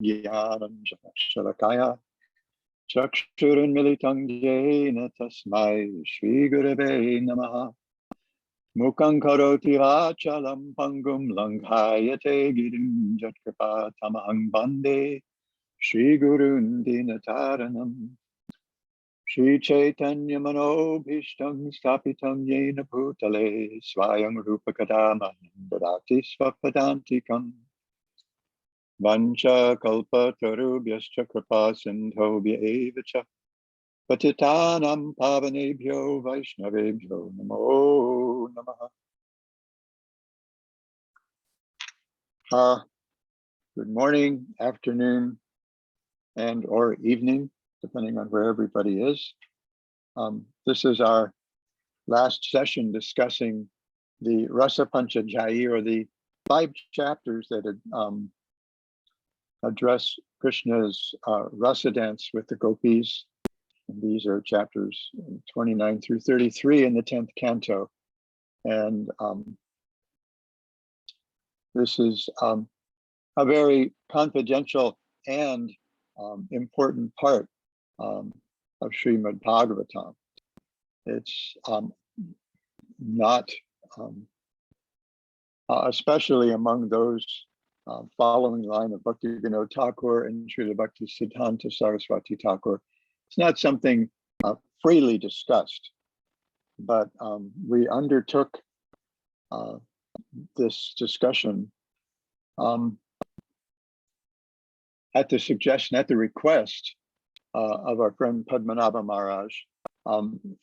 Jnanam Shalakaya Chakshurunmilitam Jena Tasmai Shri Gurave Namaha Mukhaṁ karoti vachalam pangum langhayate girim jatkripa tamahang bande Shri Gurun Dinataranam Shri Chaitanya Manobhishtam Stapitam Yena Bhutale Swayam Rupa Kadama Dadati Svapadantikam Vancha Kalpa Tarubhyascha Kripa Sindhobhya Evacha Patitanam Pavanebhyo Vaishnavebhyo Namo Namaha. Good morning, afternoon, and or evening, depending on where everybody is. This is our last session discussing the Rasa Panchadhyayi, or the 5 chapters that address Krishna's rasa dance with the gopis. And these are chapters 29 through 33 in the 10th canto. And this is a very confidential and important part of Srimad Bhagavatam. It's not, especially among those following the line of Bhaktivinoda Thakur and Srila Bhakti Siddhanta Saraswati Thakur. It's not something freely discussed, but we undertook this discussion at the suggestion, at the request of our friend Padmanabha Maharaj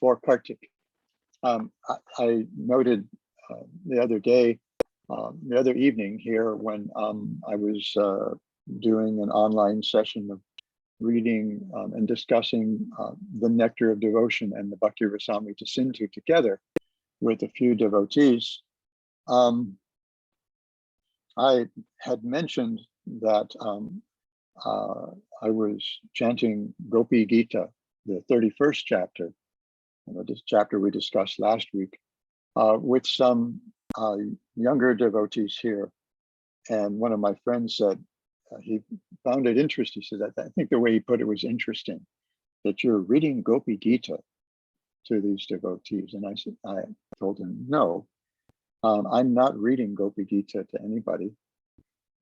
for Kartik. I noted the other day, the other evening here, when I was doing an online session of reading and discussing the Nectar of Devotion and the Bhakti Rasamrita Sindhu together with a few devotees. I had mentioned that I was chanting Gopi Gita, the 31st chapter, this chapter we discussed last week, with some younger devotees here. And one of my friends said, he found it interesting. He said that I think the way he put it was interesting, that you're reading Gopi Gita to these devotees. And I told him, no, I'm not reading Gopi Gita to anybody,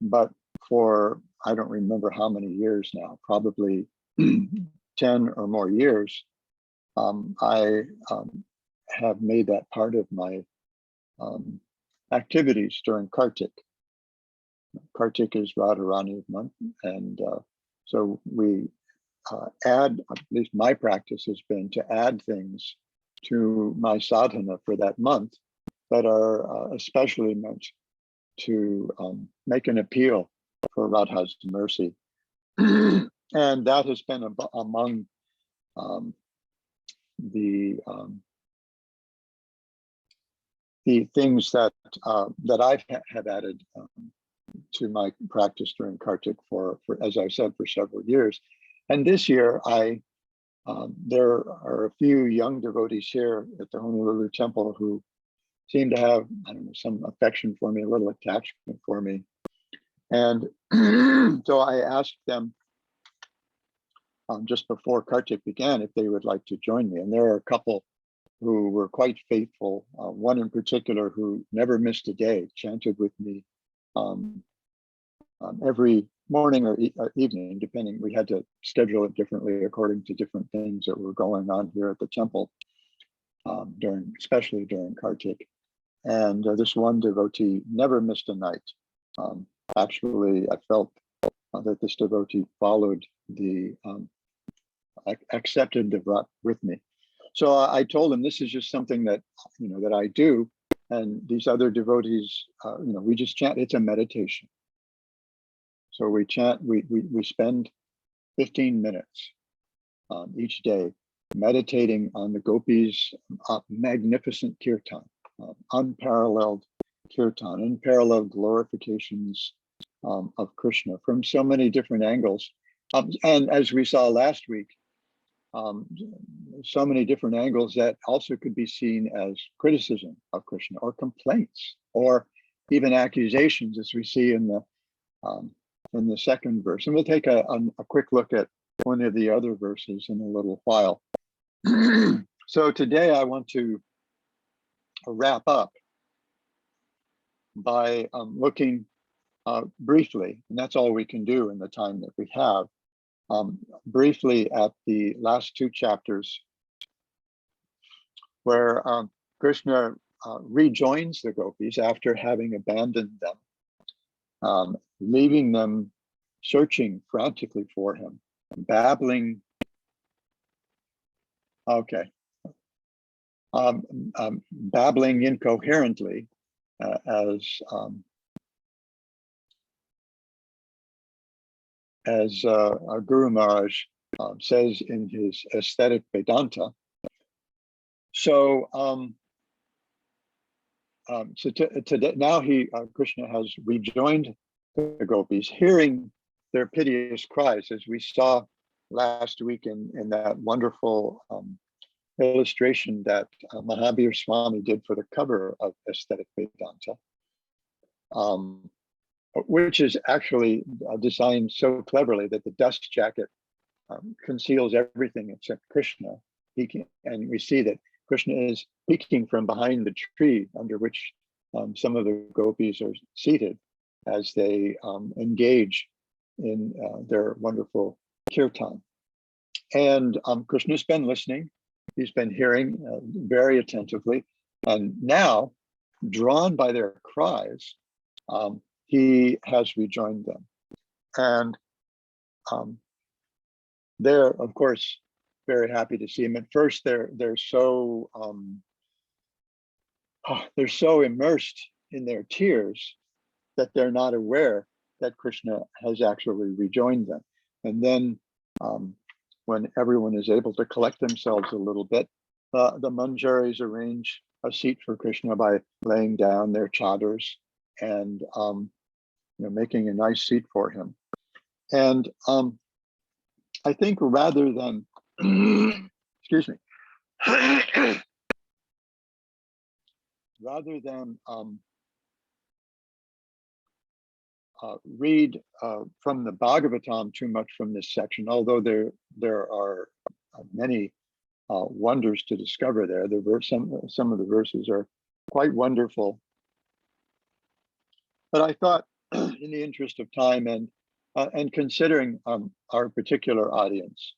but for, I don't remember how many years now, probably 10 or more years, I have made that part of my activities during Kartik. Kartik is Radharani's month, and so we add, at least my practice has been to add things to my sadhana for that month that are especially meant to make an appeal for Radha's mercy. And that has been among the things that I have added to my practice during Kartik for, as I said, for several years. And this year, there are a few young devotees here at the Honolulu Temple who seem to have, I don't know, some affection for me, a little attachment for me. And so I asked them just before Kartik began if they would like to join me. And there are a couple who were quite faithful. One in particular who never missed a day, chanted with me every morning or evening, depending. We had to schedule it differently according to different things that were going on here at the temple especially during Kartik. And this one devotee never missed a night. Actually, I felt that this devotee followed the accepted the vrat with me. So I told him this is just something that that I do, and these other devotees, we just chant. It's a meditation. So we chant. We spend 15 minutes each day meditating on the gopis' magnificent kirtan, unparalleled kirtan, unparalleled glorifications of Krishna from so many different angles. And as we saw last week, so many different angles that also could be seen as criticism of Krishna, or complaints, or even accusations, as we see in the in the second verse. And we'll take a quick look at one of the other verses in a little while. So today I want to wrap up by looking briefly, and that's all we can do in the time that we have, briefly at the last two chapters where Krishna rejoins the gopis after having abandoned them, leaving them searching frantically for him, babbling. Okay. Babbling incoherently, as Guru Maharaj says in his aesthetic Vedanta. So, today now Krishna has rejoined the gopis, hearing their piteous cries, as we saw last week in that wonderful illustration that Mahavir Swami did for the cover of Aesthetic Vedanta, which is actually designed so cleverly that the dust jacket conceals everything except Krishna. And we see that Krishna is peeking from behind the tree under which some of the gopis are seated as they engage in their wonderful kirtan. And Krishna's been listening. He's been hearing very attentively, and now, drawn by their cries, he has rejoined them. And they're, of course, very happy to see him. At first, they're so immersed in their tears that they're not aware that Krishna has actually rejoined them. And then, when everyone is able to collect themselves a little bit, the manjaris arrange a seat for Krishna by laying down their chadars and making a nice seat for him. And I think rather than excuse me, rather than read from the Bhagavatam too much from this section, although there are many wonders to discover there. Some of the verses are quite wonderful. But I thought, in the interest of time and considering our particular audience,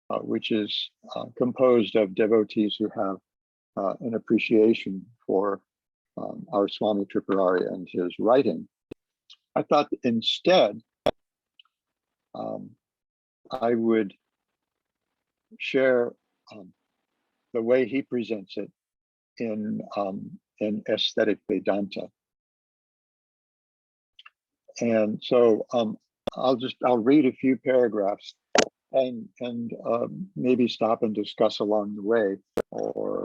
which is composed of devotees who have an appreciation for our Swami Tripurari and his writing, I thought instead I would share the way he presents it in aesthetic Vedanta. And so I'll read a few paragraphs and maybe stop and discuss along the way, or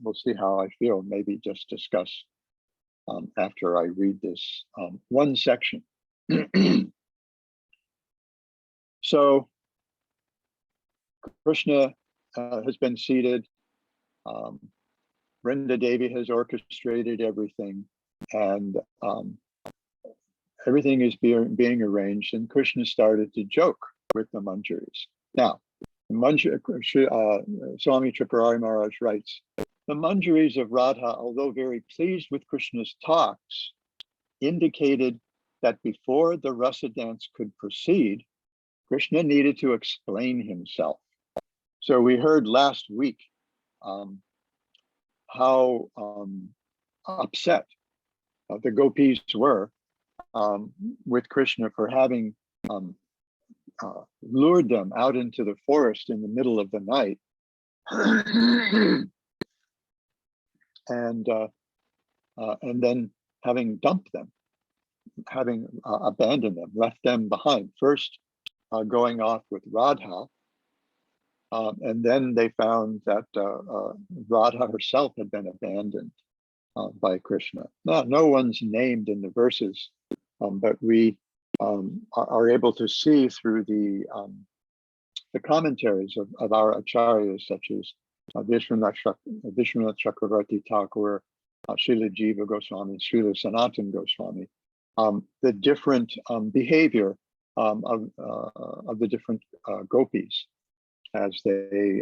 we'll see how I feel. Maybe just discuss after I read this one section. So Krishna has been seated. Vrinda Devi has orchestrated everything, and everything is being arranged, and Krishna started to joke with the manjaris. Now, Swami Tripurari Maharaj writes, the manjaris of Radha, although very pleased with Krishna's talks, indicated that before the rasa dance could proceed, Krishna needed to explain himself. So we heard last week how upset the gopis were with Krishna for having lured them out into the forest in the middle of the night, and then having dumped them, having abandoned them, left them behind. First, going off with Radha, and then they found that Radha herself had been abandoned by Krishna. Now, no one's named in the verses, but we are able to see through the commentaries of our acharyas, such as Vishwanath Chakravarti Thakur, Srila Jiva Goswami, Srila Sanatan Goswami, the different behavior of the different gopis as they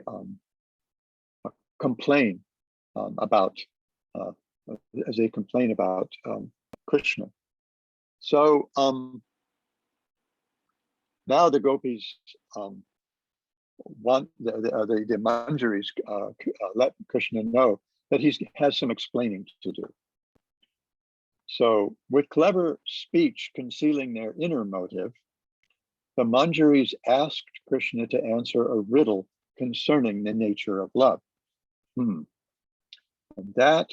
complain about Krishna. So now the gopis want the manjaris let Krishna know that he has some explaining to do. So with clever speech concealing their inner motive, the manjaris asked Krishna to answer a riddle concerning the nature of love. And that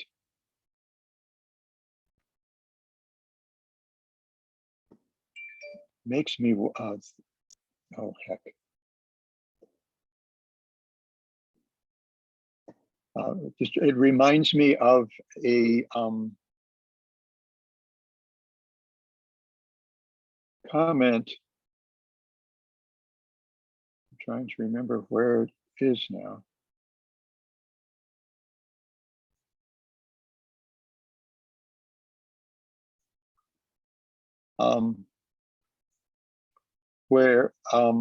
makes me, oh heck. It reminds me of a comment. I'm trying to remember where it is now. Where I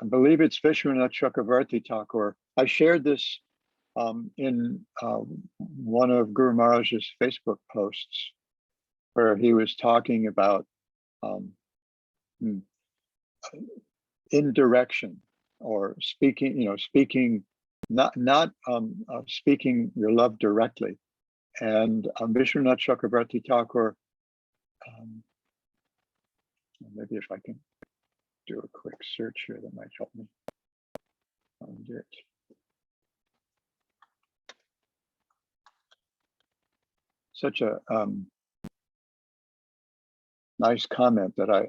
believe it's Vishwanath Chakravarti Thakur. I shared this in one of Guru Maharaj's Facebook posts, where he was talking about indirection, or speaking, speaking, not speaking your love directly. And Vishwanath Chakravarti Thakur, maybe if I can do a quick search here, that might help me find it. Such a nice comment that I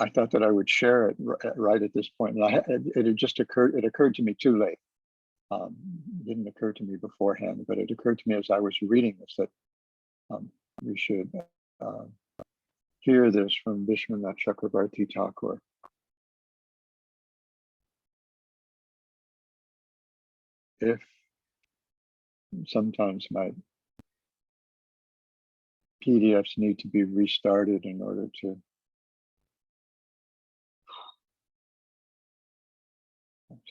thought that I would share it right at this point. And it had just occurred. It occurred to me too late. It didn't occur to me beforehand, but it occurred to me as I was reading this that we should hear this from Vishwanath Chakravarti Thakur. If sometimes my PDFs need to be restarted in order to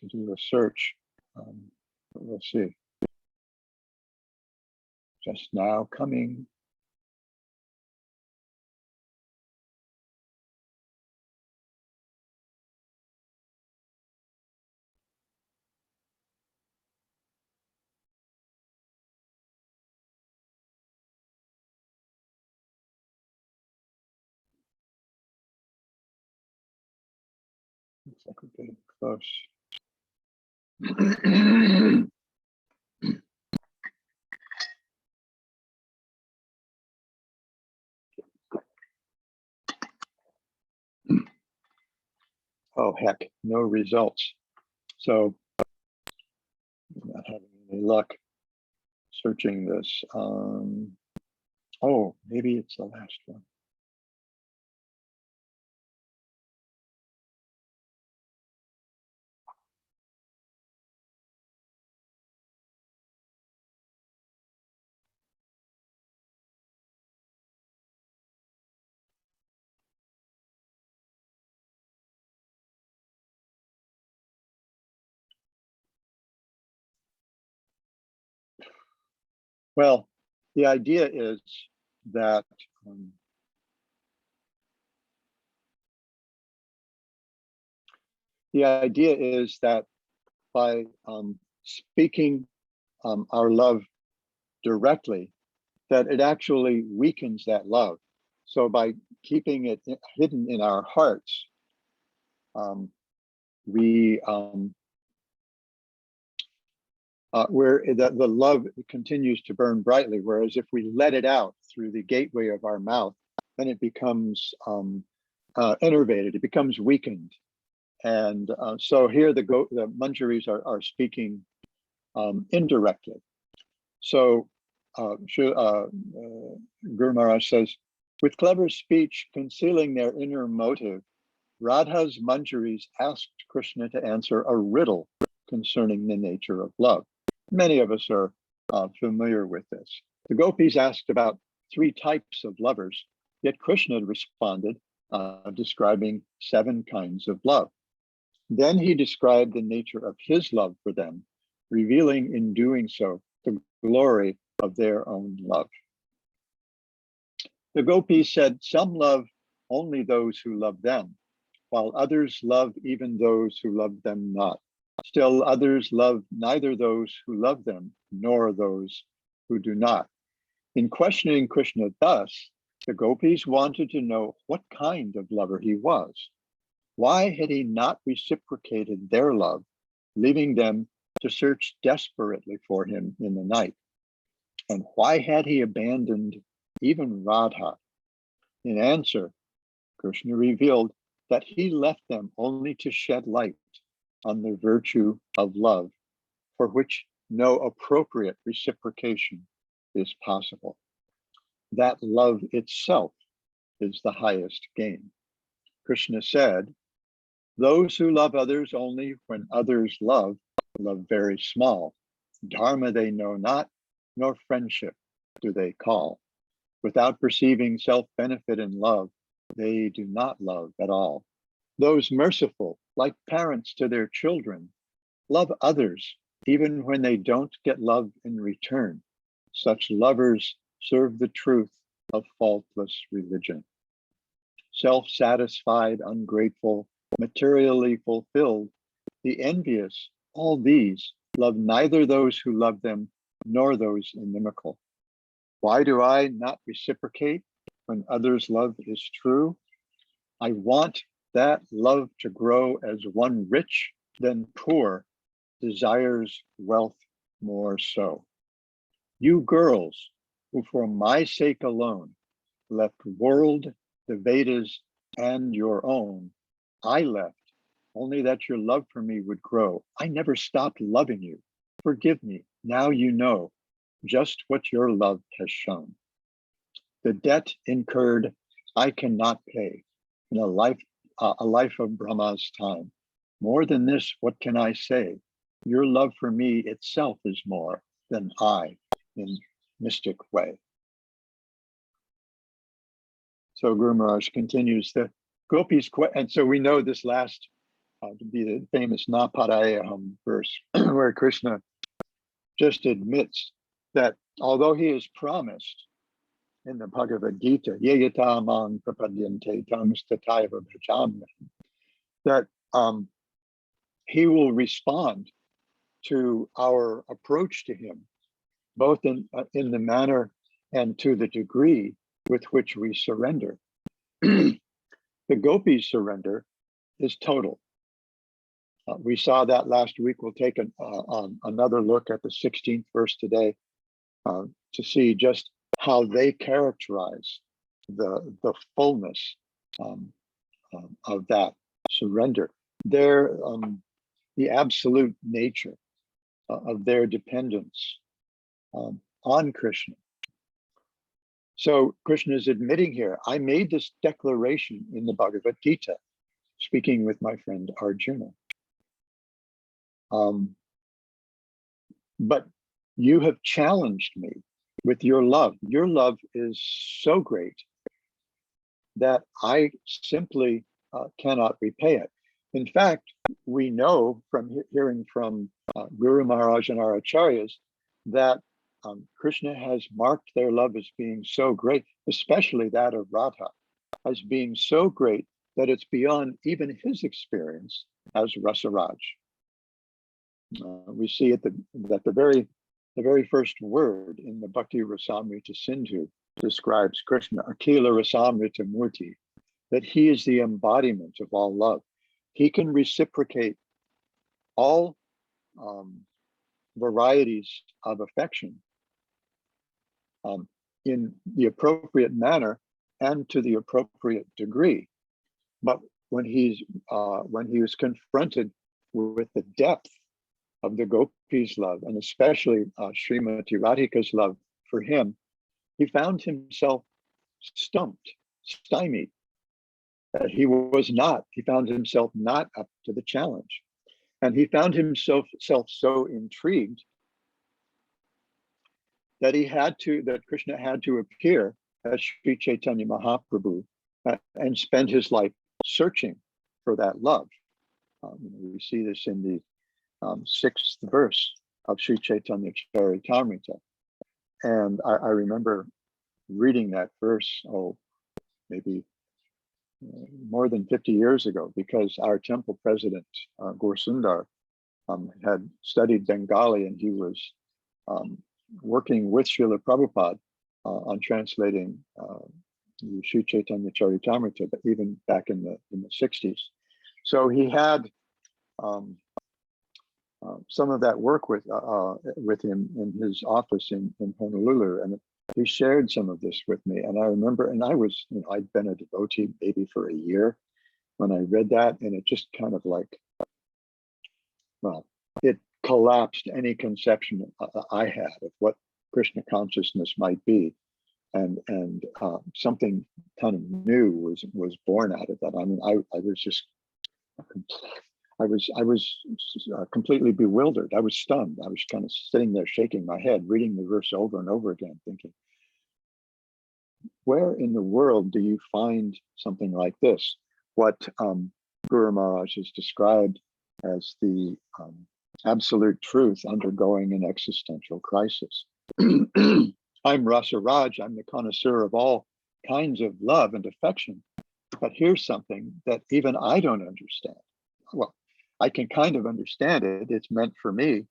do a search, but we'll see. Just now coming. Looks like we're getting close. Oh heck, no results. So I'm not having any luck searching this. Oh, maybe it's the last one. Well, the idea is that by speaking our love directly, that it actually weakens that love. So by keeping it hidden in our hearts, where the love continues to burn brightly, whereas if we let it out through the gateway of our mouth, then it becomes enervated, it becomes weakened. And so here the manjaris are speaking indirectly. So Guru Maharaj says, with clever speech concealing their inner motive, Radha's manjaris asked Krishna to answer a riddle concerning the nature of love. Many of us are familiar with this. The gopis asked about 3 types of lovers, yet Krishna responded, describing 7 kinds of love. Then he described the nature of his love for them, revealing in doing so the glory of their own love. The gopis said, some love only those who love them, while others love even those who love them not. Still others love neither those who love them nor those who do not. In questioning Krishna thus, the gopis wanted to know what kind of lover he was. Why had he not reciprocated their love, leaving them to search desperately for him in the night? And why had he abandoned even Radha? In answer, Krishna revealed that he left them only to shed light on the virtue of love, for which no appropriate reciprocation is possible. That love itself is the highest gain. Krishna said, those who love others only when others love very small. Dharma they know not, nor friendship do they call. Without perceiving self-benefit in love, they do not love at all. Those merciful, like parents to their children, love others even when they don't get love in return. Such lovers serve the truth of faultless religion. Self-satisfied, ungrateful, materially fulfilled, the envious, all these love neither those who love them nor those inimical. Why do I not reciprocate when others' love is true? I want that love to grow as one rich, then poor, desires wealth more so. You girls who for my sake alone left world, the Vedas, and your own, I left only that your love for me would grow. I never stopped loving you. Forgive me. Now you know just what your love has shown. The debt incurred I cannot pay in a life of Brahma's time. More than this, what can I say? Your love for me itself is more than I in mystic way. So Guru Maharaj continues the gopis, and so we know this last to be the famous Na Padayaham verse, where Krishna just admits that although he is promised in the Bhagavad Gita, Yeyatamang prapadyante tamstataiva bhajamyaham, that he will respond to our approach to him, both in the manner and to the degree with which we surrender. The gopis' surrender is total. We saw that last week. We'll take another look at the 16th verse today to see just how they characterize the fullness of that surrender. The absolute nature of their dependence on Krishna. So Krishna is admitting here, I made this declaration in the Bhagavad Gita, speaking with my friend Arjuna. But you have challenged me with your love. Your love is so great that I simply cannot repay it. In fact, we know from hearing from Guru Maharaj and our acharyas that Krishna has marked their love as being so great, especially that of Radha, as being so great that it's beyond even his experience as Rasa-raj. We see that the very first word in the Bhakti Rasamrita Sindhu describes Krishna, Akila Rasamrita Murti, that he is the embodiment of all love. He can reciprocate all varieties of affection in the appropriate manner and to the appropriate degree. But when he was confronted with the depth of the gopis' love, and especially Srimati Radhika's love for him, he found himself stumped, stymied. He found himself not up to the challenge. And he found himself so intrigued that Krishna had to appear as Sri Chaitanya Mahaprabhu and spend his life searching for that love. We see this in the 6th verse of Sri Chaitanya Charitamrita. And I remember reading that verse, maybe more than 50 years ago, because our temple president, Gaur-Sundar, had studied Bengali, and he was working with Srila Prabhupada on translating the Sri Chaitanya Charitamrita, but even back in the 60s. So he had some of that work with him in his office in Honolulu, and he shared some of this with me. And I remember, and I was, I'd been a devotee maybe for a year when I read that, and it just kind of like, well, it collapsed any conception I had of what Krishna consciousness might be, and something kind of new was born out of that. I mean, I was just, I was completely bewildered. I was stunned. I was kind of sitting there shaking my head, reading the verse over and over again, thinking, where in the world do you find something like this? What Guru Maharaj has described as the absolute truth undergoing an existential crisis. I'm Rasa-raj, I'm the connoisseur of all kinds of love and affection, but here's something that even I don't understand. Well, I can kind of understand it, it's meant for me,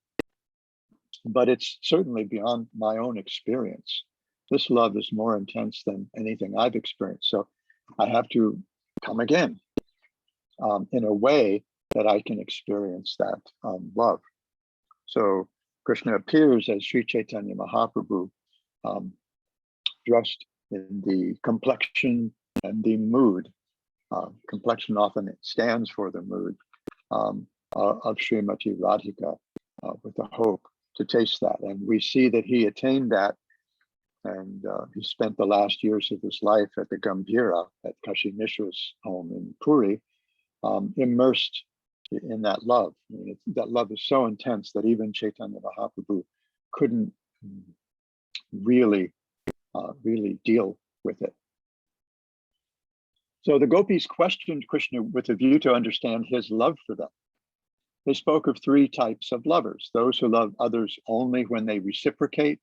but it's certainly beyond my own experience. This love is more intense than anything I've experienced. So I have to come again in a way that I can experience that love. So Krishna appears as Sri Chaitanya Mahaprabhu, dressed in the complexion and the mood. Complexion often stands for the mood of Srimati Radhika, with the hope to taste that. And we see that he attained that, and he spent the last years of his life at the Gambhira at Kashi Mishra's home in Puri, immersed in that love. I mean, that love is so intense that even Chaitanya Mahaprabhu couldn't really deal with it. So the gopis questioned Krishna with a view to understand his love for them. They spoke of 3 types of lovers: those who love others only when they reciprocate,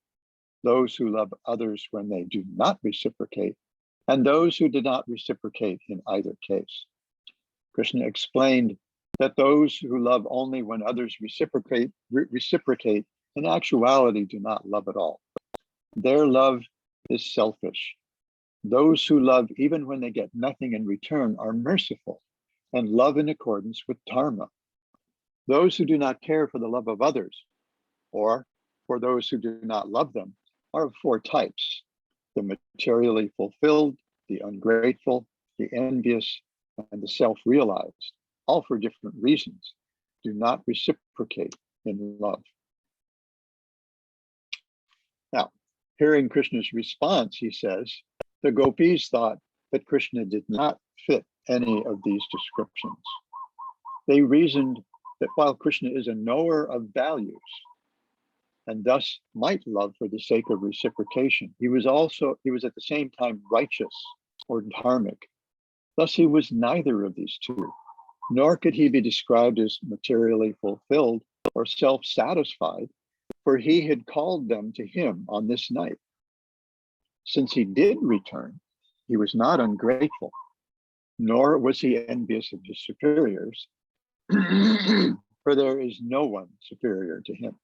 those who love others when they do not reciprocate, and those who do not reciprocate in either case. Krishna explained that those who love only when others reciprocate in actuality do not love at all. Their love is selfish. Those who love even when they get nothing in return are merciful and love in accordance with dharma. Those who do not care for the love of others, or for those who do not love them, are of 4 types: the materially fulfilled, the ungrateful, the envious, and the self-realized, all for different reasons, do not reciprocate in love. Now, hearing Krishna's response, he says, the gopis thought that Krishna did not fit any of these descriptions. They reasoned that while Krishna is a knower of values, and thus might love for the sake of reciprocation, he was at the same time righteous or dharmic. Thus he was neither of these 2, nor could he be described as materially fulfilled or self-satisfied, for he had called them to him on this night. Since he did return, he was not ungrateful, nor was he envious of his superiors, for there is no one superior to him.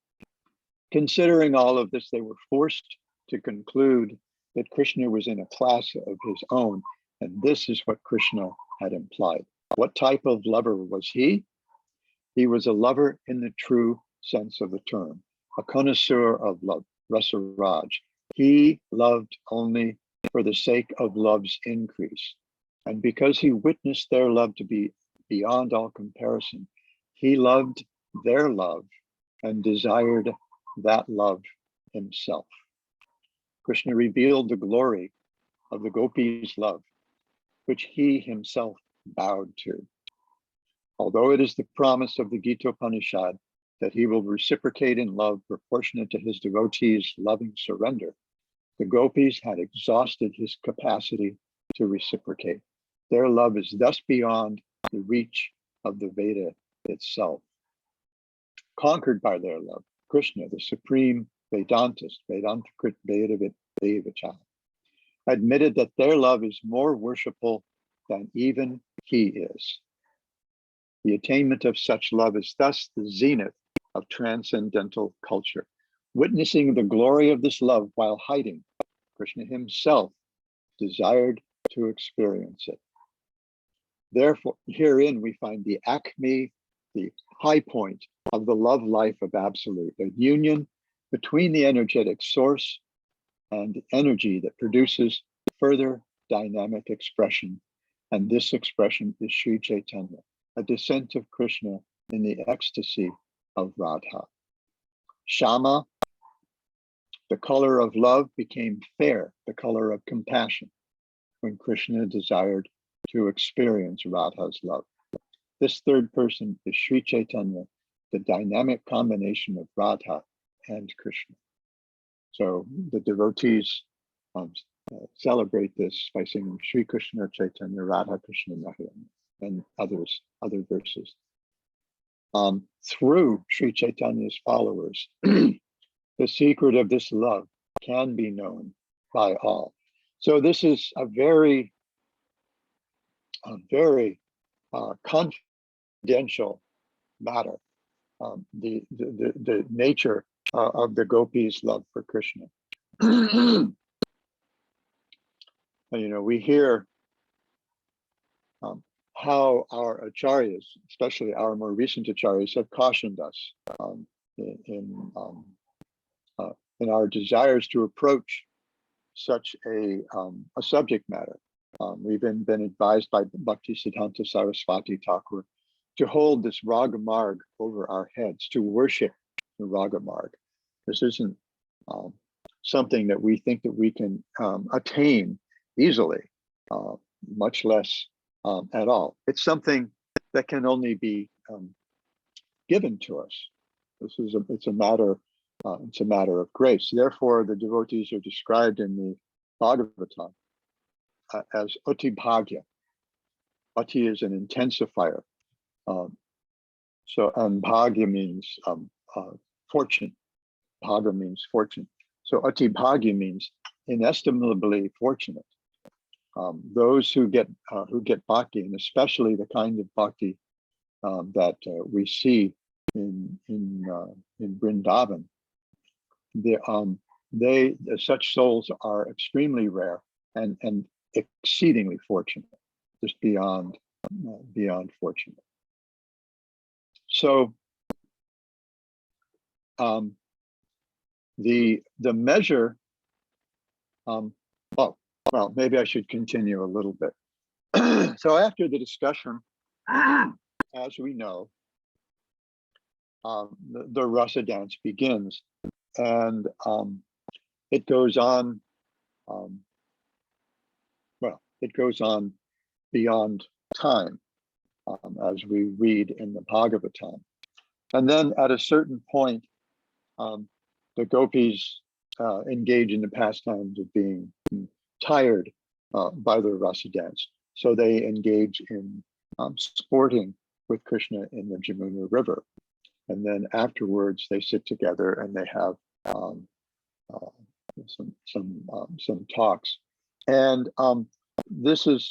Considering all of this, they were forced to conclude that Krishna was in a class of his own, and this is what Krishna had implied. What type of lover was he? He was a lover in the true sense of the term, a connoisseur of love, Rasa-raj. He loved only for the sake of love's increase. And because he witnessed their love to be beyond all comparison, he loved their love and desired that love himself. Krishna revealed the glory of the gopis' love, which he himself bowed to. Although it is the promise of the Gita Upanishad that he will reciprocate in love proportionate to his devotees' loving surrender, The gopis had exhausted his capacity to reciprocate. Their love is thus beyond the reach of the Veda itself. Conquered by their love, Krishna, the supreme Vedantist, admitted that their love is more worshipful than even he is. The attainment of such love is thus the zenith of transcendental culture. Witnessing the glory of this love while hiding, Krishna himself desired to experience it. Therefore, herein we find the acme, the high point of the love life of Absolute, a union between the energetic source and energy that produces further dynamic expression. And this expression is Sri Chaitanya, a descent of Krishna in the ecstasy of Radha. Shama, the color of love, became fair, the color of compassion, when Krishna desired to experience Radha's love. This third person is Sri Chaitanya, the dynamic combination of Radha and Krishna. So the devotees celebrate this by singing Sri Krishna Chaitanya Radha Krishna Maharani and other verses. Through Sri Chaitanya's followers, the secret of this love can be known by all. So this is a very confidential matter. The nature of the gopis' love for Krishna. We hear how our acharyas, especially our more recent acharyas, have cautioned us in our desires to approach such a subject matter. We've been advised by Bhakti Siddhanta Saraswati Thakur to hold this Raga Marg over our heads, to worship the Raga Marg. This isn't something that we think that we can attain easily, much less at all. It's something that can only be given to us. It's a matter of grace. Therefore, the devotees are described in the Bhagavatam as Ati Bhagya. Ati is an intensifier. And Bhagya means fortune. Bhaga means fortune. So Ati Bhagya means inestimably fortunate. Those who get bhakti, and especially the kind of bhakti that we see in Vrindavan, such souls are extremely rare and exceedingly fortunate, just beyond fortunate. So the measure. Well, maybe I should continue a little bit. So after the discussion, as we know, the rasa dance begins, and it goes on. It goes on beyond time, as we read in the Bhagavatam. And then at a certain point, the gopis engage in the pastimes of being tired by the rasa dance. So they engage in sporting with Krishna in the Jamuna River. And then afterwards, they sit together and they have some talks. And this is,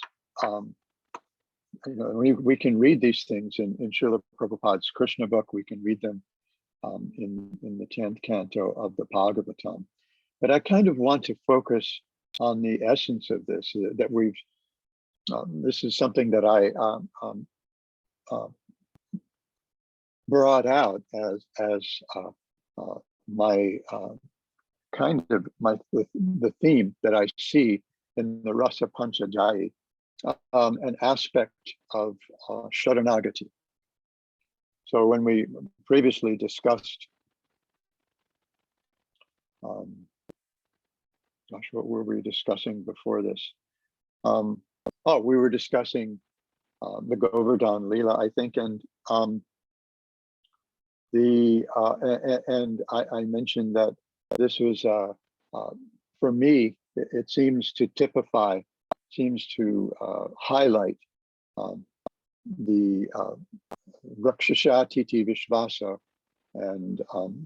we can read these things in Srila Prabhupada's Krishna book. We can read them in the 10th canto of the Bhagavatam. But I kind of want to focus on the essence of this, that we've, this is something that I brought out as my the theme that I see in the Rasa Panchadhyayi, an aspect of Sharanagati. So when we previously discussed, gosh, what were we discussing before this? We were discussing the Govardhan Lila, I think, and I mentioned that this was for me, it seems to typify, seems to highlight the Rakshasha Titi Vishvasa and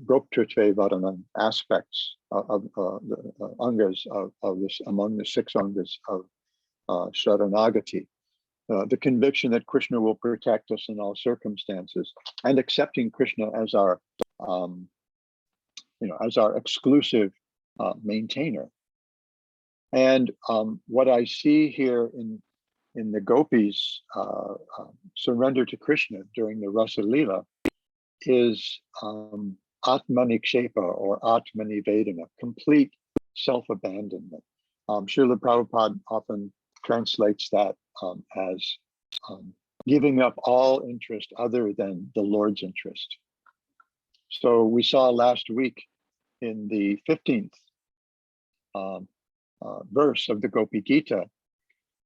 Goptrutve Vadanan aspects of the angas of this, among the 6 angas of Sharanagati. The conviction that Krishna will protect us in all circumstances, and accepting Krishna as our, as our exclusive maintainer. And what I see here in the Gopis' surrender to Krishna during the Rasa-lila is Atmanikshepa or Atmanivedana, complete self-abandonment. Srila Prabhupada often translates that as giving up all interest other than the Lord's interest. So we saw last week in the 15th verse of the Gopi Gita,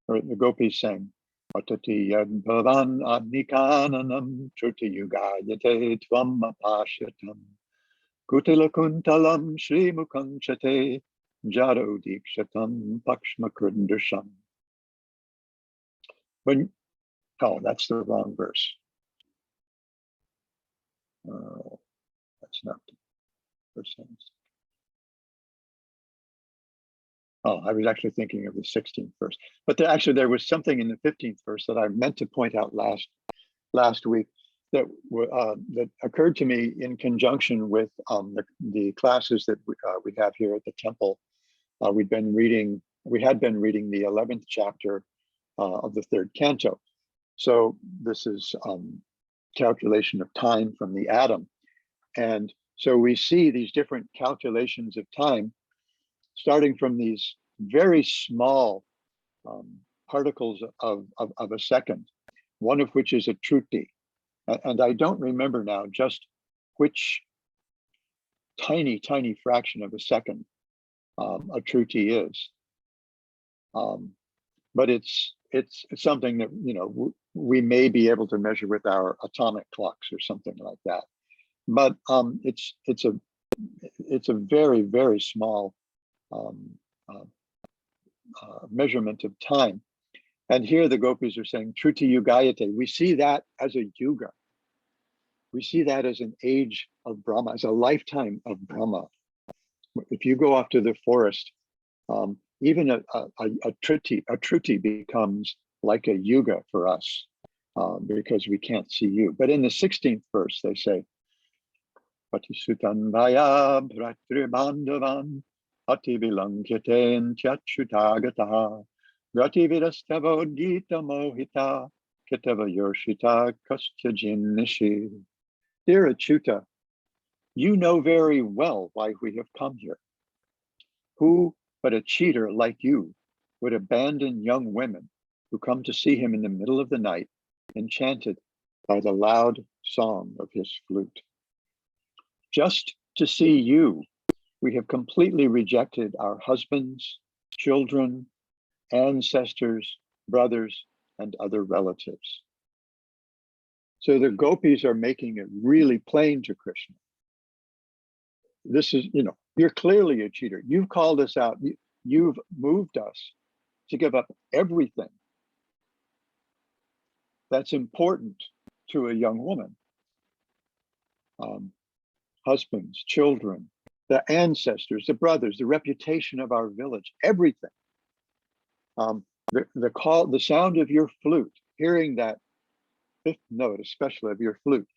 or the Gopis sang, Atati yad bhavan adnikananam truti yugayate tvam apashatam kutila kuntalam shri mukham chate jaro dikshatam pakshma kundasham. When, oh, that's the wrong verse. That's not the first sentence. Oh, I was actually thinking of the 16th verse, but there was something in the 15th verse that I meant to point out last week that that occurred to me in conjunction with the classes that we have here at the temple. We had been reading the 11th chapter of the 3rd canto. So this is calculation of time from the atom, and so we see these different calculations of time, starting from these very small particles of a second, one of which is a truti. And I don't remember now just which tiny fraction of a second a truti is. But it's something that, we may be able to measure with our atomic clocks or something like that. But it's a very small measurement of time. And here the gopis are saying Truti Yugayate. We see that as a yuga. We see that as an age of Brahma, as a lifetime of Brahma. If you go off to the forest, even a truti becomes like a yuga for us because we can't see you. But in the 16th verse, they say, Patisutan Vaya Bhratribandhavan Ati Vilankyate Tyachutagataha Gati Vidastavod Gita Mohita Ketava Yoshita Kastyajin Nishi. Dear Achyuta, you know very well why we have come here. Who but a cheater like you would abandon young women who come to see him in the middle of the night, enchanted by the loud song of his flute? Just to see you, we have completely rejected our husbands, children, ancestors, brothers, and other relatives. So the gopis are making it really plain to Krishna. This is, you're clearly a cheater. You've called us out. You've moved us to give up everything that's important to a young woman. Husbands, children, the ancestors, the brothers, the reputation of our village, everything. The sound of your flute, hearing that 5th note, especially of your flute,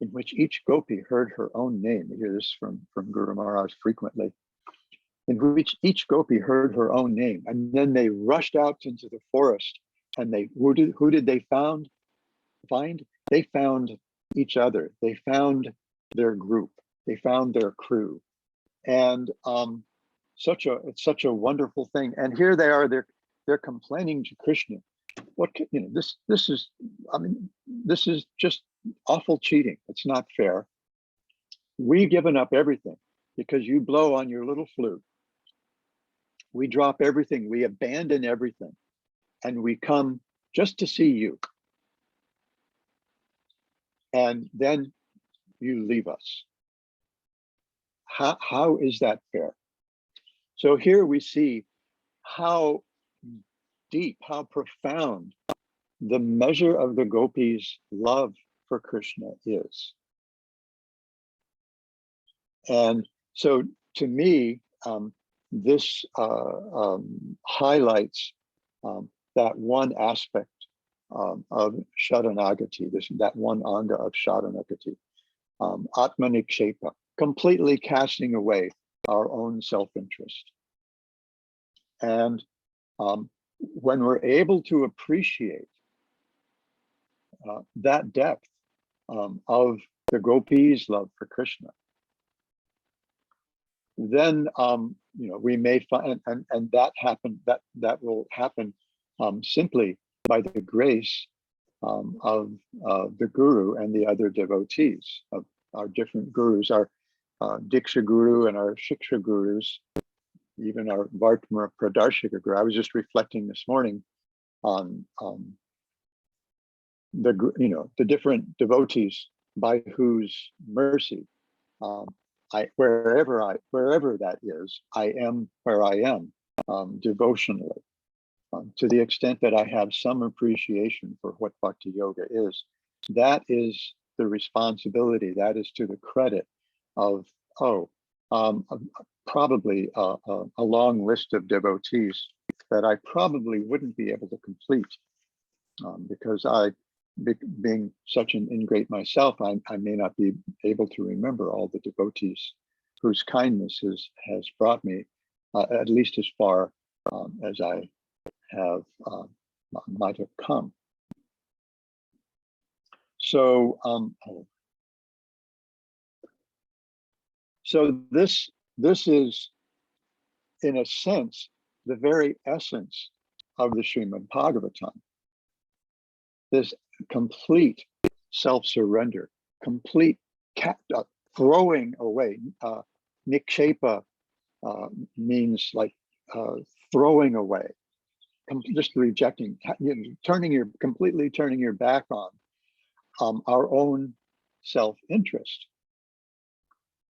in which each gopi heard her own name. We hear this from Guru Maharaj frequently, in which each gopi heard her own name. And then they rushed out into the forest, and who did they find? They found each other. They found their group. They found their crew. And it's such a wonderful thing. And here they are, they're complaining to Krishna. This is just awful cheating. It's not fair. We've given up everything because you blow on your little flute. We drop everything, we abandon everything, and we come just to see you. And then you leave us. How is that fair? So here we see how deep, how profound the measure of the gopis' love for Krishna is. And so to me, this highlights that one aspect of Sharanagati, that one anga of Sharanagati, Atmanikshepa, completely casting away our own self-interest. And when we're able to appreciate that depth of the gopis' love for Krishna, then we may find, and that will happen simply by the grace of the guru and the other devotees of our different gurus, our Diksha Guru and our Shiksha Gurus, even our Vartma Pradarshika Guru. I was just reflecting this morning on the different devotees by whose mercy wherever that is, I am where I am devotionally. To the extent that I have some appreciation for what Bhakti Yoga is, that is the responsibility, that is to the credit of, probably a long list of devotees that I probably wouldn't be able to complete because being such an ingrate myself, I may not be able to remember all the devotees whose kindness has brought me at least as far as I have might have come. So so this is, in a sense, the very essence of the Srimad Bhagavatam. This complete self-surrender, complete throwing away. Nikshepa means like throwing away, just rejecting, completely turning your back on our own self-interest.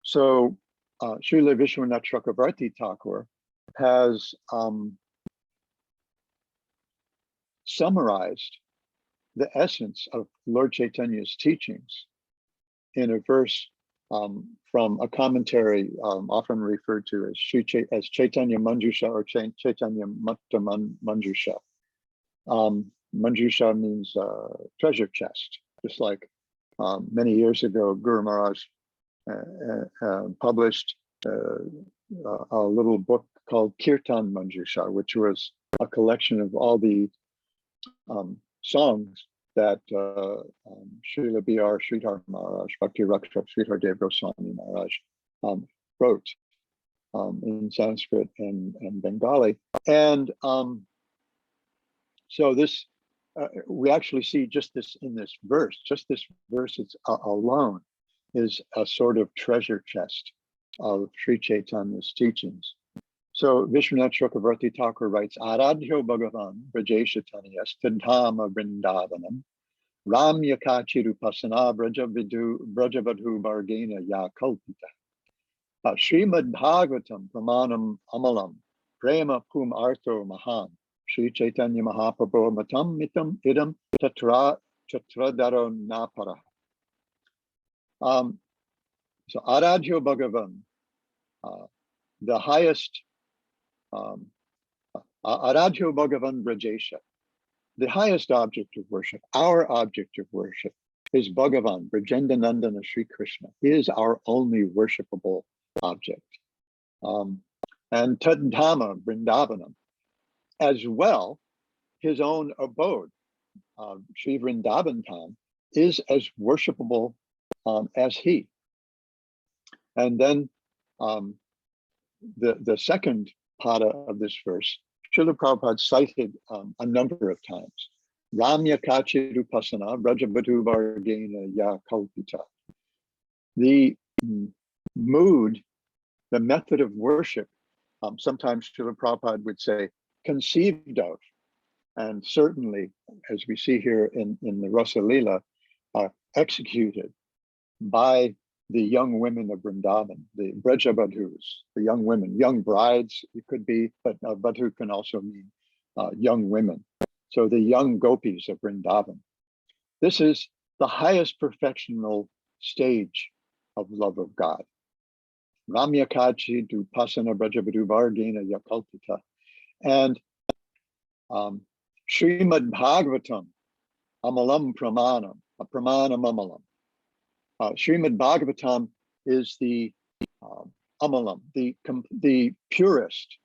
So Srila Vishwanath Chakravarti Thakur has summarized the essence of Lord Chaitanya's teachings in a verse from a commentary often referred to as Chaitanya Manjusha or Chaitanya Mukta Manjusha. Manjusha means treasure chest, just like many years ago Guru Maharaj published a little book called Kirtan Manjusha, which was a collection of all the songs that Srila B.R. Sridhar Maharaj, Bhakti Rakshak Sridhar Dev Goswami Maharaj wrote in Sanskrit and Bengali. And so this, we actually see just this in this verse, it's alone is a sort of treasure chest of Sri Chaitanya's teachings. So Vishwanath Chakravarti Thakur writes, Aradhyo Bhagavan Brajesha Taniyas Tadhama Vrindavanam Ramya Kachirupasana Brajavadhu Bargena Ya Kalpita Srimad Bhagavatam Pramanam Amalam Prema Pum Artho Mahan Sri Chaitanya Mahaprabhu Matam Mitam Idam Chatradaro Napara. So Aradhyo Bhagavan, the highest Aradhyo Bhagavan Brajesha, the highest object of worship, our object of worship is Bhagavan, Brajendanandana Sri Krishna. He is our only worshipable object. And Tadhama, Vrindavanam, as well, his own abode, Sri Vrindavan Tham, is as worshipable as he. And then the second pada of this verse, Srila Prabhupada cited a number of times. Ramya Kachirupasana Brajabadhu Vargena Ya Kalpita. The mood, the method of worship, sometimes Srila Prabhupada would say, conceived of, and certainly, as we see here in the Rasa-lila, executed by the young women of Vrindavan, the Brajabadhus, the young women, young brides, it could be, but Badhu can also mean young women. So the young gopis of Vrindavan. This is the highest perfectional stage of love of God. Ramya Kachi Dupasana Brajabadhu Vargena Yakalpita. And Srimad Bhagavatam, Amalam Pramanam, Pramanam Amalam. Srimad Bhagavatam is the Amalam, the purest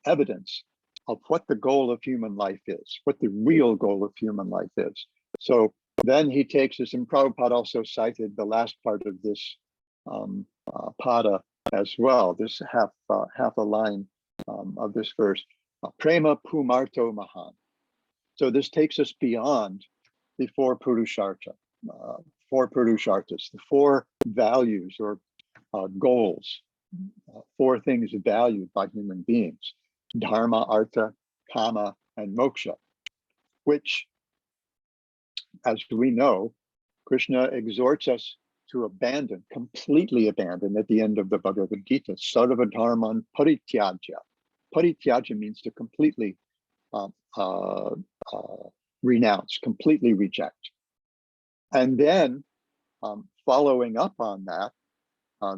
evidence of what the goal of human life is, what the real goal of human life is. So then he takes us, and Prabhupada also cited the last part of this pada as well, this half a line of this verse, Prema Pumarto Mahan. So this takes us beyond the four Purusharthas, the four values or goals, four things valued by human beings: Dharma, Artha, Kama, and Moksha, which, as we know, Krishna exhorts us to abandon, completely abandon at the end of the Bhagavad Gita. Sarva dharman parityajya. Parityajya means to completely renounce, completely reject. And then following up on that,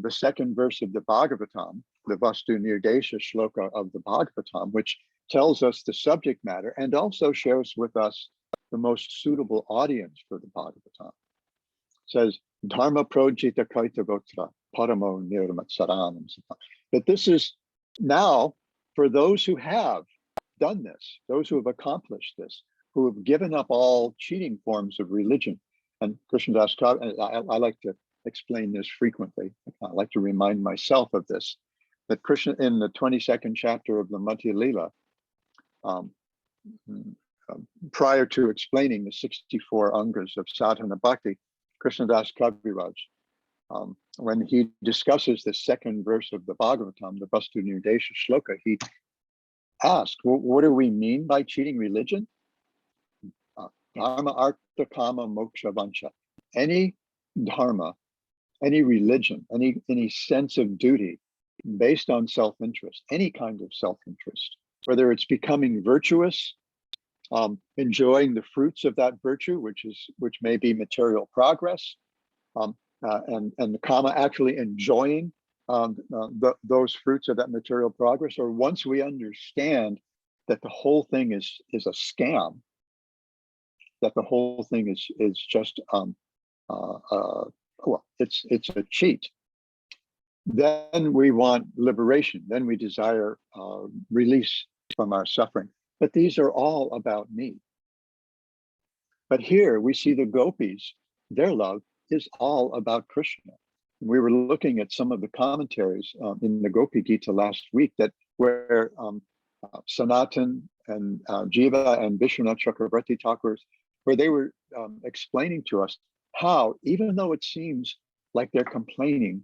the second verse of the Bhagavatam, the Vastu Nirdesha shloka of the Bhagavatam, which tells us the subject matter and also shares with us the most suitable audience for the Bhagavatam, says, Dharma projita kaita gotra paramo nirmat saranam. That this is now for those who have done this, those who have accomplished this, who have given up all cheating forms of religion. And Krishnadas, I like to explain this frequently. I like to remind myself of this, that Krishna in the 22nd chapter of the Rasa-lila, prior to explaining the 64 angas of sadhana bhakti, Krishnadas Kaviraj, when he discusses the second verse of the Bhagavatam, the Vastu Nirdesha shloka, he asked, well, what do we mean by cheating religion? Dharma, Artha, Kama, Moksha, Vancha. Any dharma, any religion, any sense of duty based on self-interest, any kind of self-interest, whether it's becoming virtuous, enjoying the fruits of that virtue, which may be material progress, and the Kama actually enjoying those fruits of that material progress, or once we understand that the whole thing is a scam, that the whole thing is just well, it's a cheat, then we want liberation, then we desire release from our suffering. But these are all about me. But here we see the gopis, their love is all about Krishna. We were looking at some of the commentaries in the Gopi Gita last week, that where Sanatan and Jiva and Vishwanath Chakravarti Thakurs, where they were explaining to us how, even though it seems like they're complaining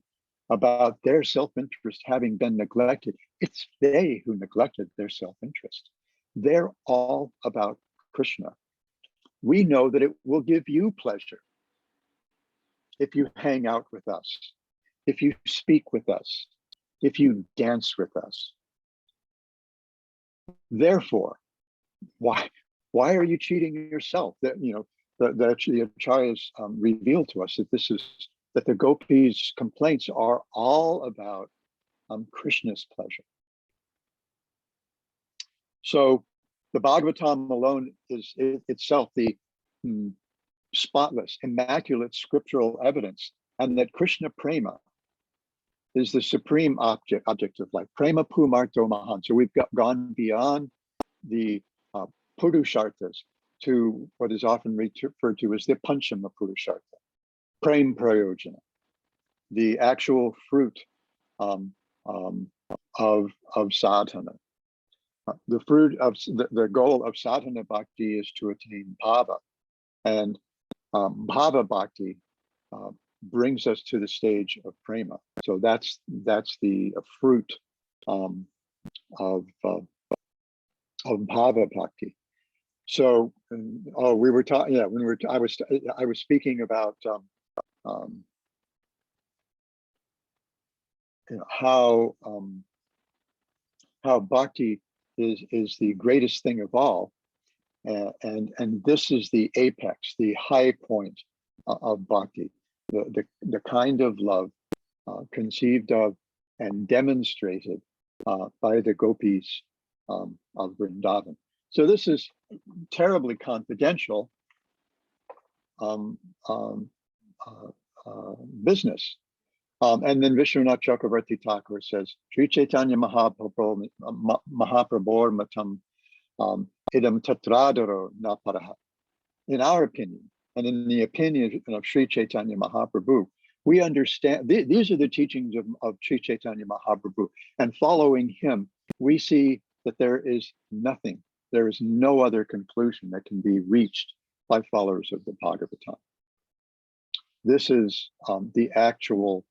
about their self-interest having been neglected, it's they who neglected their self-interest. They're all about Krishna. We know that it will give you pleasure if you hang out with us, if you speak with us, if you dance with us. Therefore, why are you cheating yourself? That, you know, the acharyas revealed to us that the gopis' complaints are all about Krishna's pleasure. So the Bhagavatam alone is itself the spotless, immaculate scriptural evidence, and that Krishna prema is the supreme object of life. Prema pumarto mahan. So we've gone beyond the purusharthas to what is often referred to as the panchama purushartha, prem prayojana, the actual fruit of sadhana. The fruit of the goal of sadhana bhakti is to attain bhava, and bhava bhakti brings us to the stage of prema. So that's the fruit of bhava bhakti. So we were talking. Yeah, when I was speaking about how bhakti is the greatest thing of all, and this is the apex, the high point of bhakti, the kind of love conceived of and demonstrated by the gopis of Vrindavan. So this is terribly confidential business. And then Vishwanath Chakravarti Thakur says, Sri Chaitanya Mahaprabhu Matam idam tatradaro na paraha. In our opinion, and in the opinion of Sri Chaitanya Mahaprabhu, we understand, these are the teachings of Sri Chaitanya Mahaprabhu, and following him, we see that there is nothing, there is no other conclusion that can be reached by followers of the Bhagavatam. This is the actual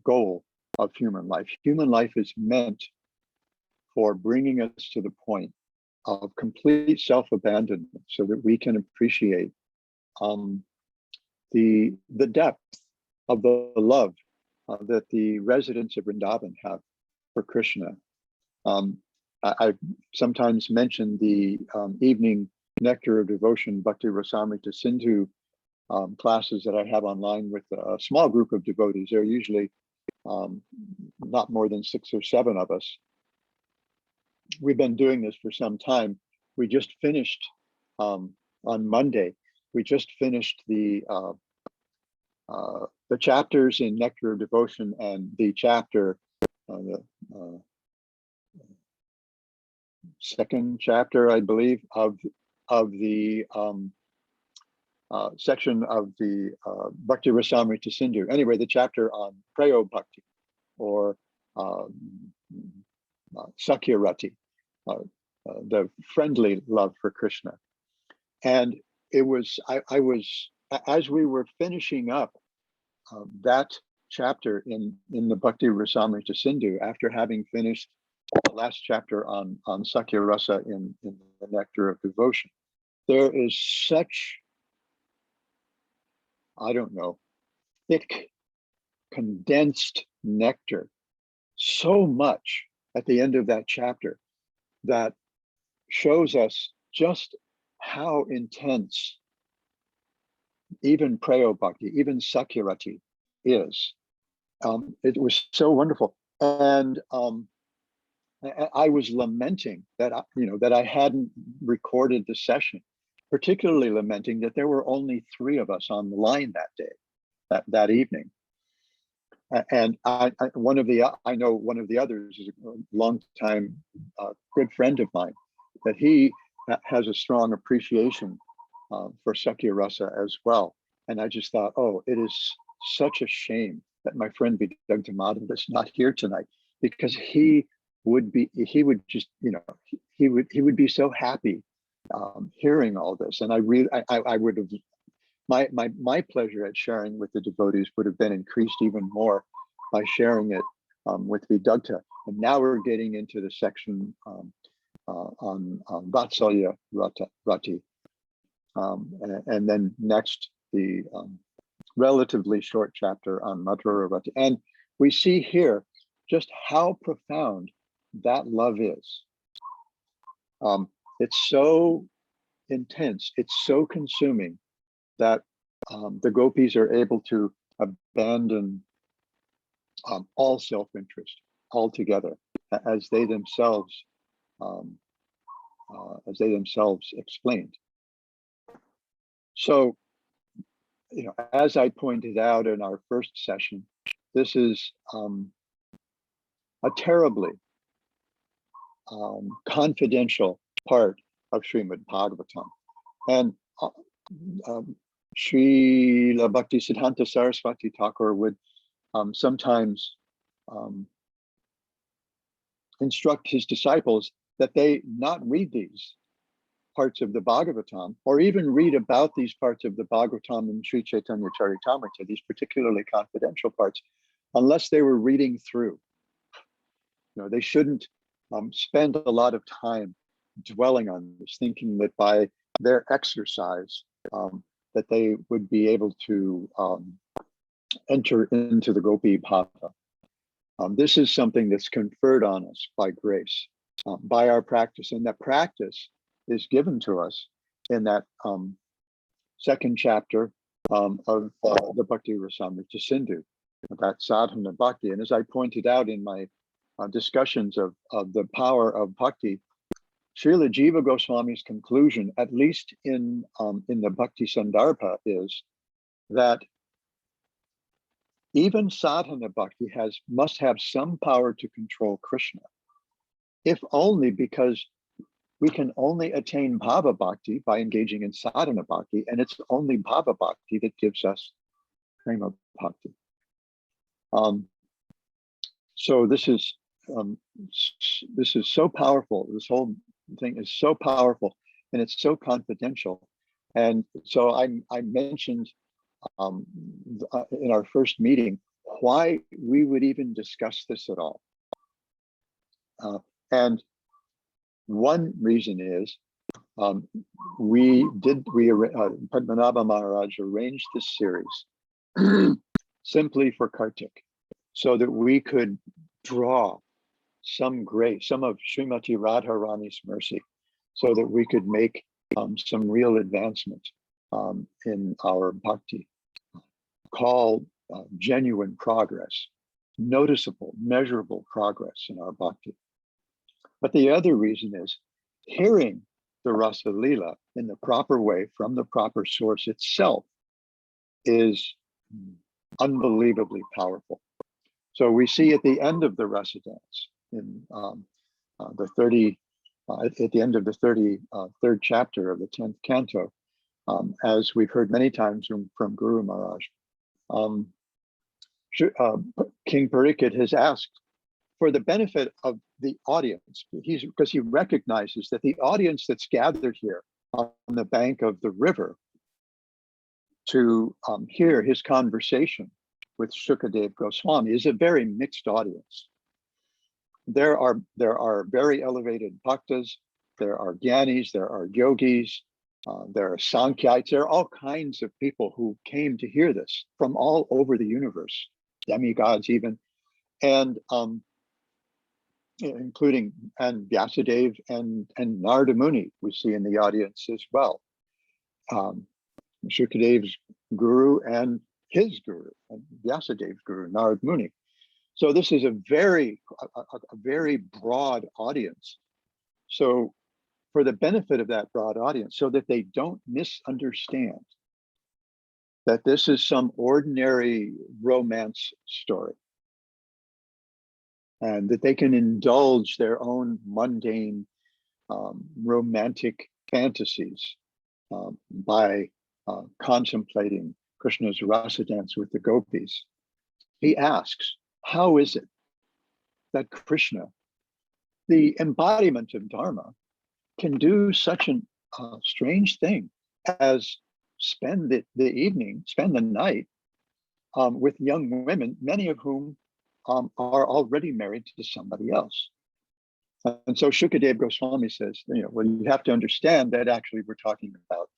goal of human life. Human life is meant for bringing us to the point of complete self-abandonment so that we can appreciate the depth of the love that the residents of Vrindavan have for Krishna. I sometimes mention the evening Nectar of Devotion Bhakti Rasamrita Sindhu classes that I have online with a small group of devotees. There are usually not more than 6 or 7 of us. We've been doing this for some time. We just finished on Monday. We just finished the chapters in Nectar of Devotion and the chapter, the second chapter, I believe, of the section of the Bhakti Rasamrita Sindhu. Anyway, the chapter on Prayo Bhakti or Sakyarati, the friendly love for Krishna. And it was, I was, as we were finishing up that chapter in the Bhakti Rasamrita Sindhu, after having finished the last chapter on Sakya Rasa in the Nectar of Devotion, there is such, I don't know, thick, condensed nectar, so much at the end of that chapter that shows us just how intense even Prayo Bhakti, even Sakyarati is. It was so wonderful. And I was lamenting that, that I hadn't recorded the session, particularly lamenting that there were only 3 of us on the line that day, that evening. And I know one of the others is a longtime good friend of mine, that he has a strong appreciation for Sakya Rasa as well. And I just thought, oh, it is such a shame that my friend Vidagdha Madhav is not here tonight, because he would be so happy hearing all this. And I would have, my pleasure at sharing with the devotees would have been increased even more by sharing it with Vidagdha. And now we're getting into the section on Vatsalya Rati. And then next, the relatively short chapter on Madhura Rati. And we see here just how profound that love is. It's so intense, it's so consuming that the gopis are able to abandon all self-interest altogether, as they themselves explained. So, as I pointed out in our first session, this is a terribly confidential part of Srimad Bhagavatam. And Srila Bhakti Siddhanta Saraswati Thakur would sometimes instruct his disciples that they not read these parts of the Bhagavatam, or even read about these parts of the Bhagavatam in Sri Chaitanya Charitamrita, these particularly confidential parts, unless they were reading through. They shouldn't spend a lot of time dwelling on this, thinking that by their exercise that they would be able to enter into the Gopi Bhava. This is something that's conferred on us by grace, by our practice. And that practice is given to us in that second chapter of the Bhakti Rasamrita Sindhu, that sadhana bhakti. And as I pointed out in my discussions of the power of bhakti, Srila Jiva Goswami's conclusion, at least in the Bhakti Sandarbha, is that even sadhana bhakti must have some power to control Krishna, if only because we can only attain bhava bhakti by engaging in sadhana bhakti, and it's only bhava bhakti that gives us prema bhakti. So this is so powerful. This whole thing is so powerful, and it's so confidential. And so I mentioned in our first meeting why we would even discuss this at all. And one reason is Padmanabha Maharaj arranged this series simply for Kartik, so that we could draw some grace, some of Srimati Radharani's mercy, so that we could make some real advancement in our bhakti, called genuine progress, noticeable, measurable progress in our bhakti. But the other reason is hearing the Rasa-lila in the proper way from the proper source itself is unbelievably powerful. So we see at the end of the Rasa dance, in at the end of the 33rd chapter of the 10th canto, as we've heard many times from Guru Maharaj, King Parikshit has asked for the benefit of the audience, because he recognizes that the audience that's gathered here on the bank of the river to hear his conversation with Shukadev Goswami is a very mixed audience. There are very elevated bhaktas, there are gyanis, there are yogis, there are Sankhites, there are all kinds of people who came to hear this from all over the universe, demigods even, and including Vyasadeva and Narada Muni we see in the audience as well. Shukadev's guru and his guru, and Vyasadev's guru, Narada Muni. So this is a very broad audience. So for the benefit of that broad audience, so that they don't misunderstand that this is some ordinary romance story, and that they can indulge their own mundane romantic fantasies by contemplating Krishna's rasa dance with the gopis. He asks, how is it that Krishna, the embodiment of Dharma, can do such a strange thing as spend the night with young women, many of whom are already married to somebody else? And so Shukadev Goswami says, well, you have to understand that actually we're talking about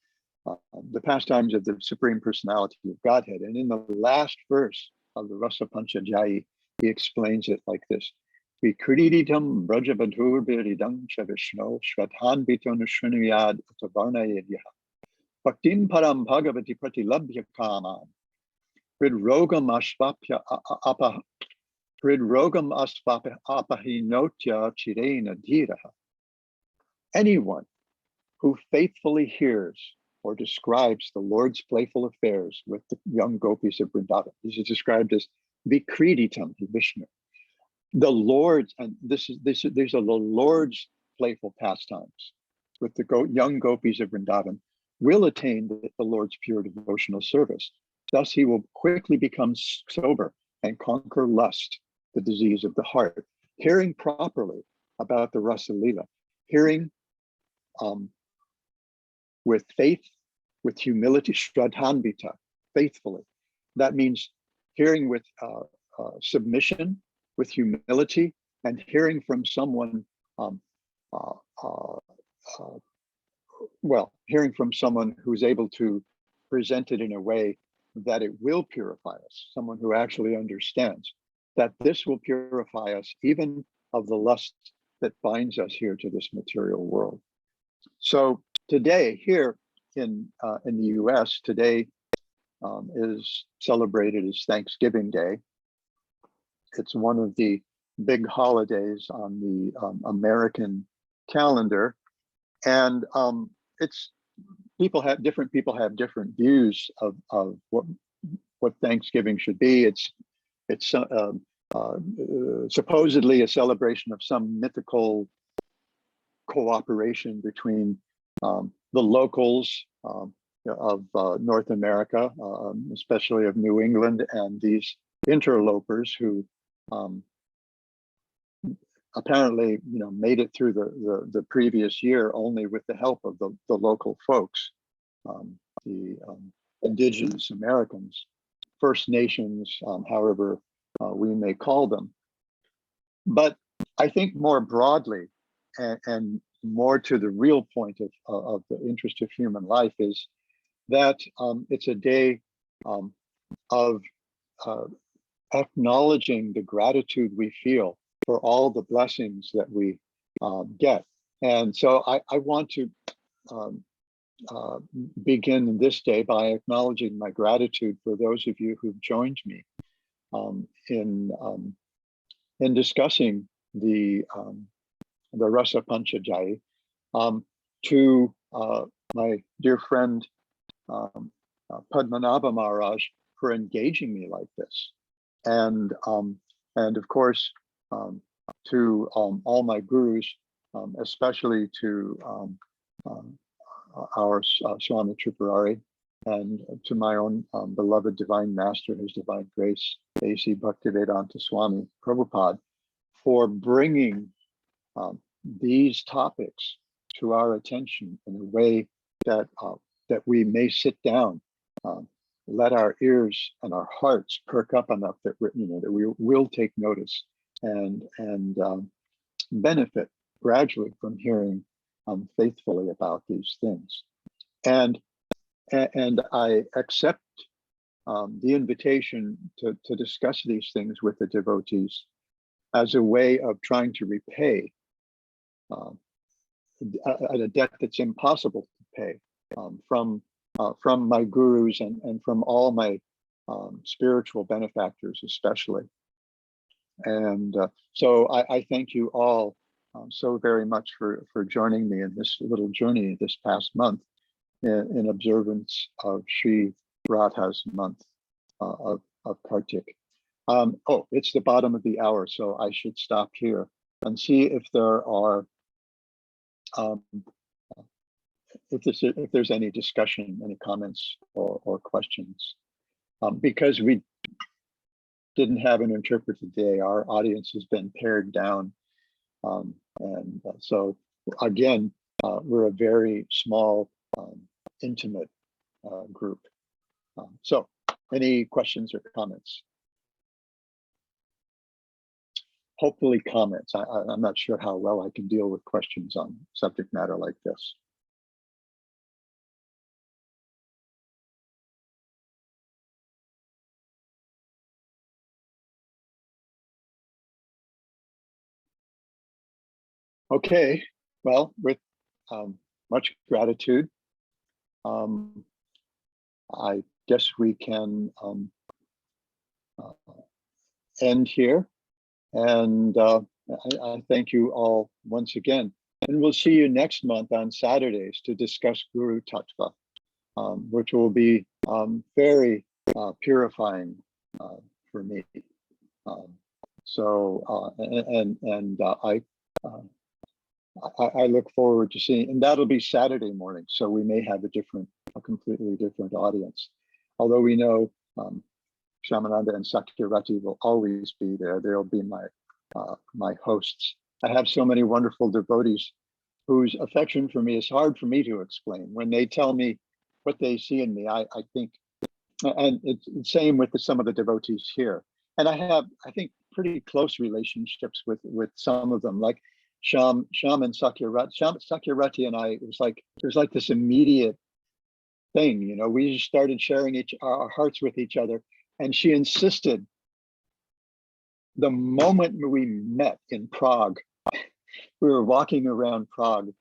the pastimes of the Supreme Personality of Godhead. And in the last verse of the Rasa Panchajayi, he explains it like this: Vikriditam Brajabadhurbiridam Chavishno Shradhan Bitonushrunuyad Atavarnayadya Bhaktim Param Bhagavati Pratilabhya Kaman Hridrogam Apahinotya Chirena Dhiraha. Anyone who faithfully hears or describes the Lord's playful affairs with the young gopis of Vrindavan. This is described as Vikriditam Vishnu. The Lord's, and these are the Lord's playful pastimes with the young gopis of Vrindavan, will attain the Lord's pure devotional service. Thus, he will quickly become sober and conquer lust, the disease of the heart. Hearing properly about the Rasa-lila, hearing with faith, with humility, shraddhanvita, faithfully. That means hearing with submission, with humility, and hearing from someone, hearing from someone who's able to present it in a way that it will purify us, someone who actually understands. that this will purify us even of the lust that binds us here to this material world. So today here in the US, today is celebrated as Thanksgiving Day. It's one of the big holidays on the American calendar, and it's different people have different views of what Thanksgiving should be. It's supposedly a celebration of some mythical cooperation between the locals of North America, especially of New England, and these interlopers who apparently, made it through the previous year only with the help of the local folks, the indigenous Americans, First Nations, however we may call them. But I think more broadly, and more to the real point of the interest of human life, is that it's a day of acknowledging the gratitude we feel for all the blessings that we get. And so I want to begin this day by acknowledging my gratitude for those of you who've joined me in discussing the Rasa Panchadhyaya, to my dear friend Padmanabha Maharaj for engaging me like this, and of course to all my gurus, especially to our Swami Tripurari, and to my own beloved Divine Master, His Divine Grace, A.C. Bhaktivedanta Swami Prabhupada, for bringing these topics to our attention in a way that that we may sit down, let our ears and our hearts perk up enough that that we will take notice and benefit gradually from hearing faithfully about these things. And I accept the invitation to discuss these things with the devotees as a way of trying to repay a debt that's impossible to pay from my gurus and from all my spiritual benefactors especially. And so I thank you all so very much for joining me in this little journey this past month in observance of Sri Radha's month of Kartik. Oh, it's the bottom of the hour, so I should stop here and see if there are if there's any discussion, any comments or questions. Because we didn't have an interpreter today, our audience has been pared down. And so again, we're a very small, intimate group. So any questions or comments? Hopefully comments. I'm not sure how well I can deal with questions on subject matter like this. Okay, well, with much gratitude, I guess we can end here. And I thank you all once again. And we'll see you next month on Saturdays to discuss Guru Tattva, which will be very purifying for me. I look forward to seeing, and that'll be Saturday morning, so we may have a completely different audience. Although we know Shamananda and Sakyarati will always be there. They'll be my hosts. I have so many wonderful devotees whose affection for me is hard for me to explain. When they tell me what they see in me, I think, and it's the same with some of the devotees here. And I have, I think, pretty close relationships with some of them, like Sham and Sakyarati. Sakyarati and I, there's like this immediate thing, we just started sharing our hearts with each other. And she insisted the moment we met in Prague, we were walking around Prague,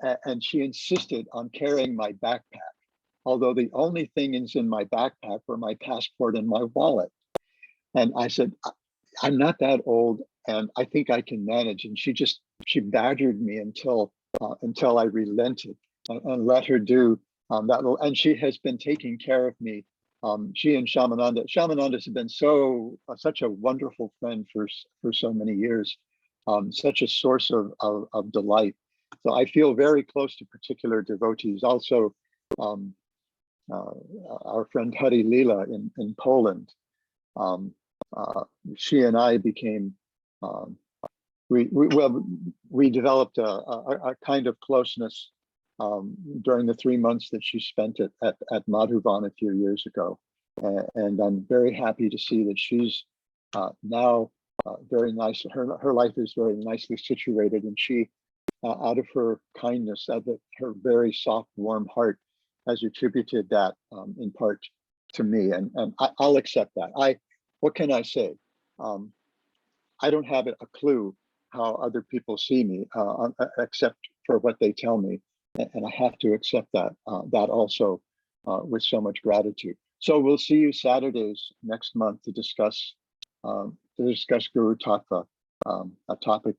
and she insisted on carrying my backpack, although the only things in my backpack were my passport and my wallet. And I said, I'm not that old, and I think I can manage. And she badgered me until I relented and let her do that. And she has been taking care of me. She and Shamananda has been such a wonderful friend for so many years, such a source of delight. So I feel very close to particular devotees. Also, our friend Rasa-lila in Poland. She and I became, we developed a kind of closeness during the 3 months that she spent at Madhuvan a few years ago. And I'm very happy to see that she's now very nice. Her life is very nicely situated, and she, out of her kindness, out of her very soft, warm heart, has attributed that in part to me, and I'll accept that. What can I say? I don't have a clue how other people see me, except for what they tell me, and I have to accept that also with so much gratitude. So we'll see you Saturdays next month to discuss Guru Tattva, a topic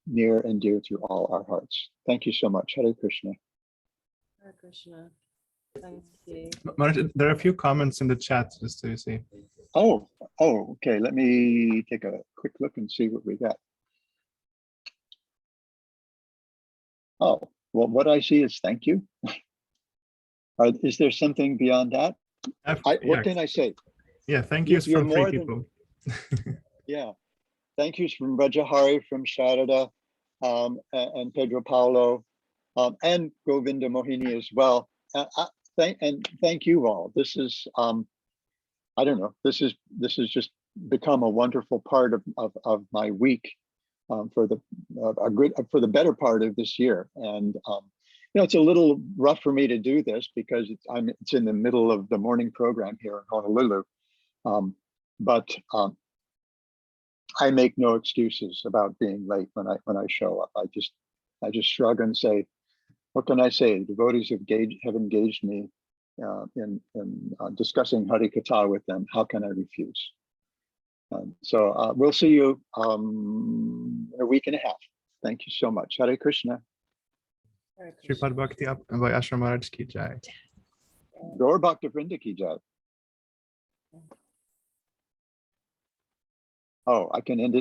near and dear to all our hearts. Thank you so much. Hare Krishna. Hare Krishna. Thank you. Maharaj, there are a few comments in the chat, just so you see. Oh, okay. Let me take a quick look and see what we got. Oh, well, what I see is thank you. Is there something beyond that? What can I say? Yeah, thank you from 3 people. Yeah, thank yous from Rajahari, from Sharada, and Pedro Paulo, and Govinda Mohini as well. Thank you all. This is I don't know. This has just become a wonderful part of my week for the better part of this year. And it's a little rough for me to do this because it's in the middle of the morning program here in Honolulu. But I make no excuses about being late when I show up. I just shrug and say, what can I say? Devotees have engaged me in discussing Hari Katha with them. How can I refuse? So we'll see you in a week and a half. Thank you so much. Hare Krishna. Sripad Bhakti by Ashram Maharaj ki jai. Gaur Bhakta Vrinda ki jai. Oh, I can end it